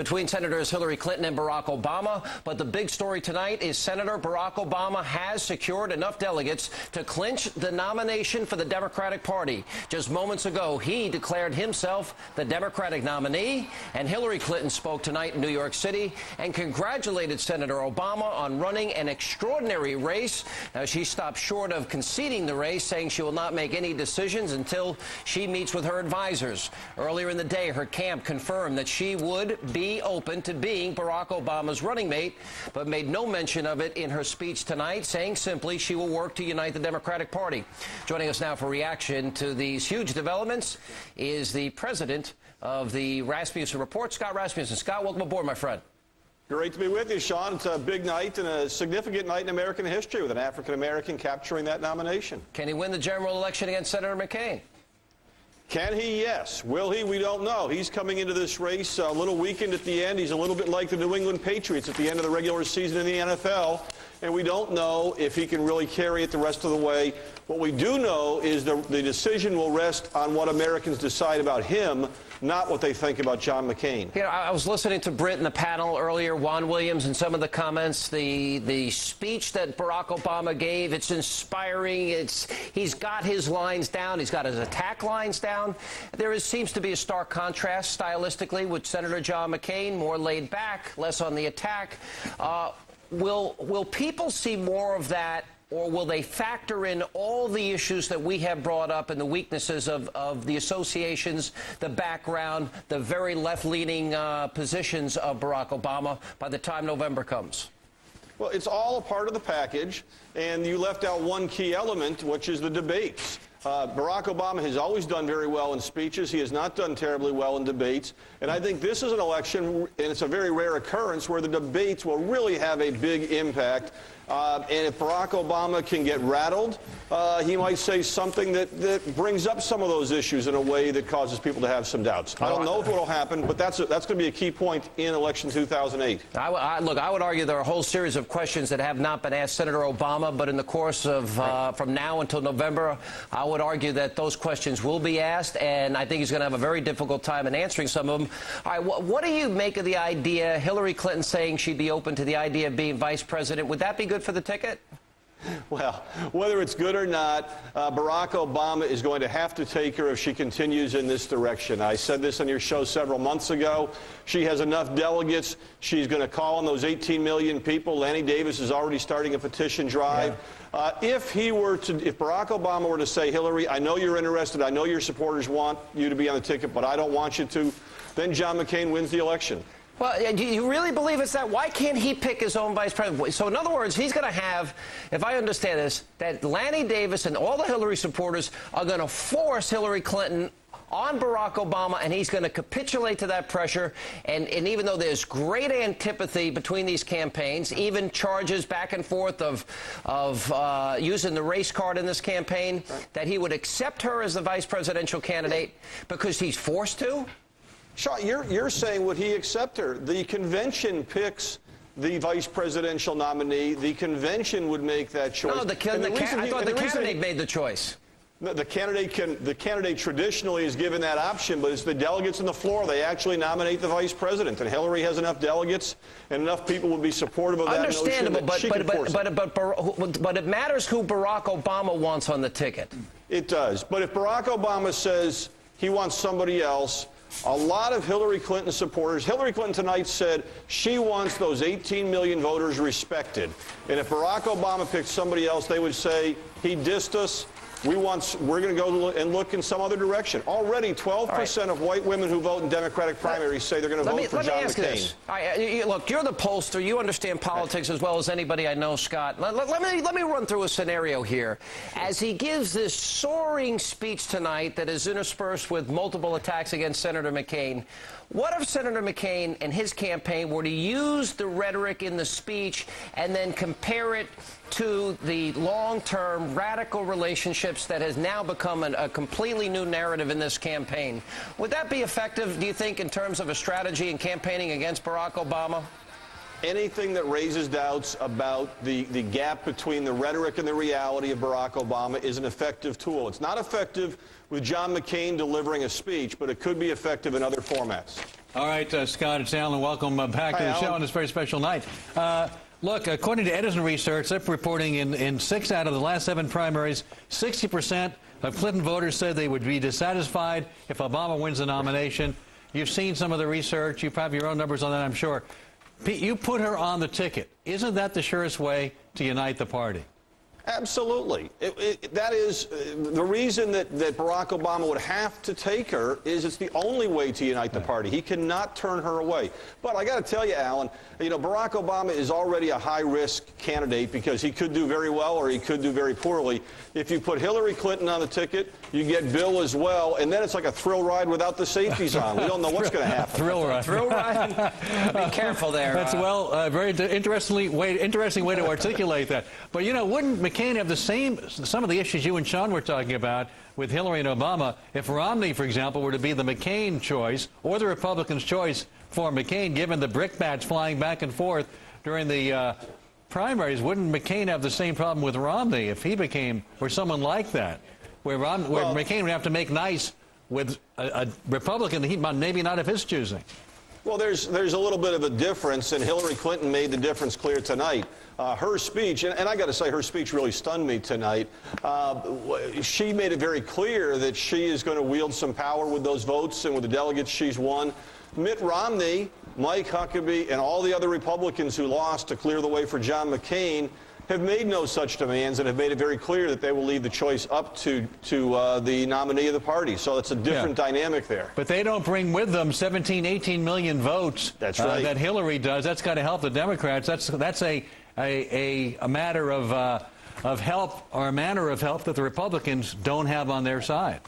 between Senators Hillary Clinton and Barack Obama. But the big story tonight is Senator Barack Obama has secured enough delegates to clinch the nomination for the Democratic Party. Just moments ago, he declared himself the Democratic nominee, and Hillary Clinton spoke tonight in New York City and congratulated Senator Obama on running an extraordinary race. Now, she stopped short of conceding the race, saying she will not make any decisions until she meets with her advisors. Earlier in the day, her camp confirmed that she would be open to being Barack Obama's running mate, but made no mention of it in her speech tonight, saying simply she will work to unite the Democratic Party. Joining us now for reaction to these huge developments is the president of the Rasmussen Report, Scott Rasmussen. Scott, welcome aboard, my friend. Great to be with you, Sean. It's a big night and a significant night in American history with an African-American capturing that nomination. Can he win the general election against Senator McCain? Can he? Yes. Will he? We don't know. He's coming into this race a little weakened at the end. He's a little bit like the New England Patriots at the end of the regular season in the NFL, and we don't know if he can really carry it the rest of the way. What we do know is the decision will rest on what Americans decide about him, not what they think about John McCain. You know, I was listening to Britt in the panel earlier, Juan Williams, and some of the comments, the speech that Barack Obama gave, it's inspiring. He's got his lines down. He's got his attack lines down. Seems to be a stark contrast stylistically with Senator John McCain, more laid back, less on the attack. Will people see more of that? Or will they factor in all the issues that we have brought up and the weaknesses of the associations, the background, the very left-leaning positions of Barack Obama by the time November comes? Well, it's all a part of the package, and you left out one key element, which is the debates. Barack Obama has always done very well in speeches. He has not done terribly well in debates. And I think this is an election, and it's a very rare occurrence, where the debates will really have a big impact. And if Barack Obama can get rattled, he might say something that brings up some of those issues in a way that causes people to have some doubts. I don't know if it will happen, but that's going to be a key point in election 2008. Look, I would argue there are a whole series of questions that have not been asked Senator Obama, but in the course of from now until November, I would argue that those questions will be asked, and I think he's going to have a very difficult time in answering some of them. All right, what do you make of the idea, Hillary Clinton saying she'd be open to the idea of being vice president? Would that be good for the ticket? Well, whether it's good or not, Barack Obama is going to have to take her if she continues in this direction. I said this on your show several months ago. She has enough delegates. She's going to call on those 18 million people. Lanny Davis is already starting a petition drive. Yeah. If Barack Obama were to say, Hillary, I know you're interested, I know your supporters want you to be on the ticket, but I don't want you to, then John McCain wins the election. Well, do you really believe it's that? Why can't he pick his own vice president? So, in other words, he's going to have, if I understand this, that Lanny Davis and all the Hillary supporters are going to force Hillary Clinton on Barack Obama, and he's going to capitulate to that pressure. And even though there's great antipathy between these campaigns, even charges back and forth of using the race card in this campaign, that he would accept her as the vice presidential candidate because he's forced to? Sean, you're saying would he accept her? The convention picks the vice presidential nominee. The convention would make that choice. No, I thought the candidate made the choice. The candidate traditionally is given that option, but it's the delegates on the floor. They actually nominate the vice president, and Hillary has enough delegates, and enough people would be supportive of that Understandable, notion that but it matters who Barack Obama wants on the ticket. It does. But if Barack Obama says he wants somebody else, a lot of Hillary Clinton supporters, Hillary Clinton tonight said she wants those 18 million voters respected. And if Barack Obama picked somebody else, they would say he dissed us. We're going to go and look in some other direction. Already, 12% of white women who vote in Democratic primaries say they're going to vote for John McCain. Look, you're the pollster. You understand politics as well as anybody I know, Scott. Let me run through a scenario here. As he gives this soaring speech tonight that is interspersed with multiple attacks against Senator McCain, what if Senator McCain and his campaign were to use the rhetoric in the speech and then compare it to the long-term radical relationships that has now become a completely new narrative in this campaign? Would that be effective, do you think, in terms of a strategy in campaigning against Barack Obama? Anything that raises doubts about the gap between the rhetoric and the reality of Barack Obama is an effective tool. It's not effective with John McCain delivering a speech, but it could be effective in other formats. All right, Scott, it's Alan. Welcome back to the show on this very special night. Look, according to Edison Research, they're reporting in 6 out of the last 7 primaries, 60% of Clinton voters said they would be dissatisfied if Obama wins the nomination. You've seen some of the research. You have your own numbers on that, I'm sure. Pete, you put her on the ticket. Isn't that the surest way to unite the party? Absolutely. That is the reason that Barack Obama would have to take her is it's the only way to unite the party. He cannot turn her away. But I got to tell you, Alan, Barack Obama is already a high-risk candidate because he could do very well or he could do very poorly. If you put Hillary Clinton on the ticket, you get Bill as well, and then it's like a thrill ride without the safeties on. We don't know what's going to happen. Thrill ride. Thrill ride. Be careful there. That's very interesting way to articulate that. But wouldn't McCain have some of the issues you and Sean were talking about with Hillary and Obama if Romney, for example, were to be the McCain choice or the Republicans' choice for McCain, given the brickbats flying back and forth during the primaries? Wouldn't McCain have the same problem with Romney if he became, or someone like that, where McCain would have to make nice with a Republican that maybe not of his choosing? Well, there's a little bit of a difference, and Hillary Clinton made the difference clear tonight. Her speech, and I got to say, her speech really stunned me tonight. She made it very clear that she is going to wield some power with those votes and with the delegates she's won. Mitt Romney, Mike Huckabee, and all the other Republicans who lost to clear the way for John McCain have made no such demands and have made it very clear that they will leave the choice up to the nominee of the party. So it's a different dynamic there. But they don't bring with them 17, 18 million votes. That's right. That Hillary does. That's got to help the Democrats. That's a matter of help, or a manner of help that the Republicans don't have on their side.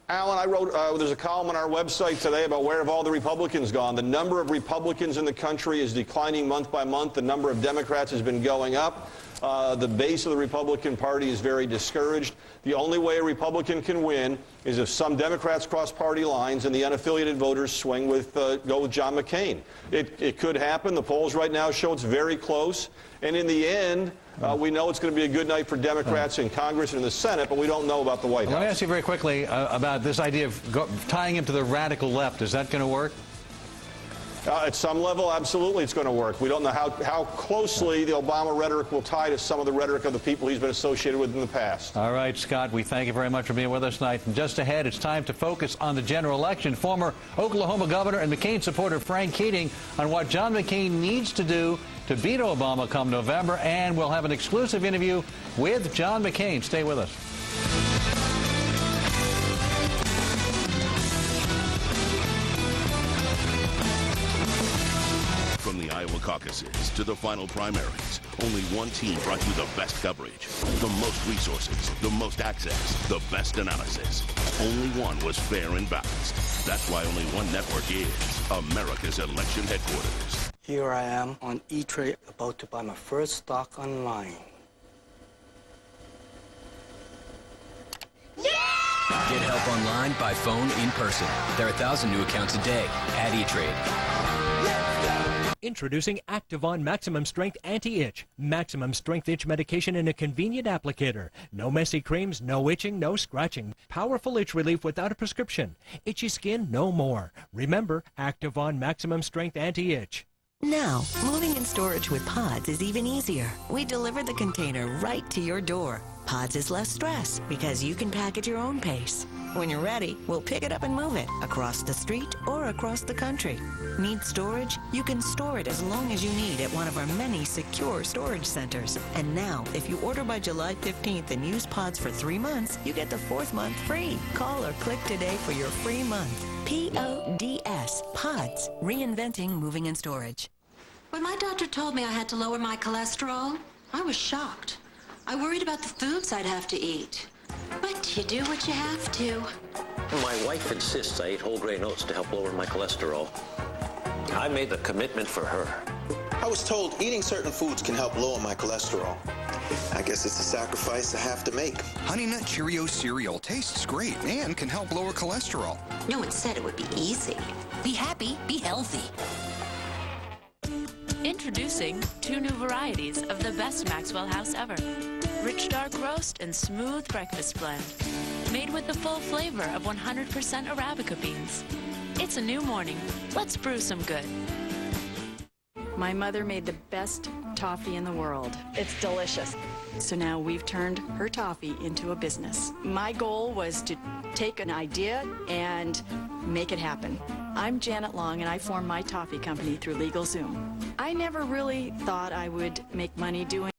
Alan, I wrote, there's a column on our website today about where have all the Republicans gone. The number of Republicans in the country is declining month by month. The number of Democrats has been going up. The base of the Republican Party is very discouraged. The only way a Republican can win is if some Democrats cross party lines and the unaffiliated voters swing with, go with John McCain. It could happen. The polls right now show it's very close. And in the end, we know it's going to be a good night for Democrats in Congress and in the Senate, but we don't know about the White House. Let me ask you very quickly about this idea of tying him to the radical left. Is that going to work? At some level, absolutely it's going to work. We don't know how closely the Obama rhetoric will tie to some of the rhetoric of the people he's been associated with in the past. All right, Scott, we thank you very much for being with us tonight. And just ahead, it's time to focus on the general election. Former Oklahoma governor and McCain supporter Frank Keating on what John McCain needs to do to beat Obama come November. And we'll have an exclusive interview with John McCain. Stay with us. From the Iowa caucuses to the final primaries, only one team brought you the best coverage, the most resources, the most access, the best analysis. Only one was fair and balanced. That's why only one network is America's election headquarters. Here I am on E-Trade, about to buy my first stock online. Get help online, by phone, in person. There are 1,000 new accounts a day at E-Trade. Introducing Activon Maximum Strength Anti-Itch. Maximum Strength Itch medication in a convenient applicator. No messy creams, no itching, no scratching. Powerful itch relief without a prescription. Itchy skin, no more. Remember, Activon Maximum Strength Anti-Itch. Now, moving and storage with Pods is even easier. We deliver the container right to your door. Pods is less stress because you can pack at your own pace. When you're ready, we'll pick it up and move it across the street or across the country. Need storage? You can store it as long as you need at one of our many secure storage centers. And now, if you order by July 15th and use Pods for 3 months, you get the 4th month free. Call or click today for your free month. P-O-D-S. Pods. Reinventing moving and storage. When my doctor told me I had to lower my cholesterol, I was shocked. I worried about the foods I'd have to eat. But you do what you have to. My wife insists I eat whole grain oats to help lower my cholesterol. I made the commitment for her. I was told eating certain foods can help lower my cholesterol. I guess it's a sacrifice I have to make. Honey Nut Cheerios cereal tastes great and can help lower cholesterol. No one said it would be easy. Be happy, be healthy. Introducing 2 new varieties of the best Maxwell House ever. Rich dark roast and smooth breakfast blend. Made with the full flavor of 100% Arabica beans. It's a new morning. Let's brew some good. My mother made the best toffee in the world. It's delicious. So now we've turned her toffee into a business. My goal was to take an idea and make it happen. I'm Janet Long, and I formed my toffee company through LegalZoom. I never really thought I would make money doing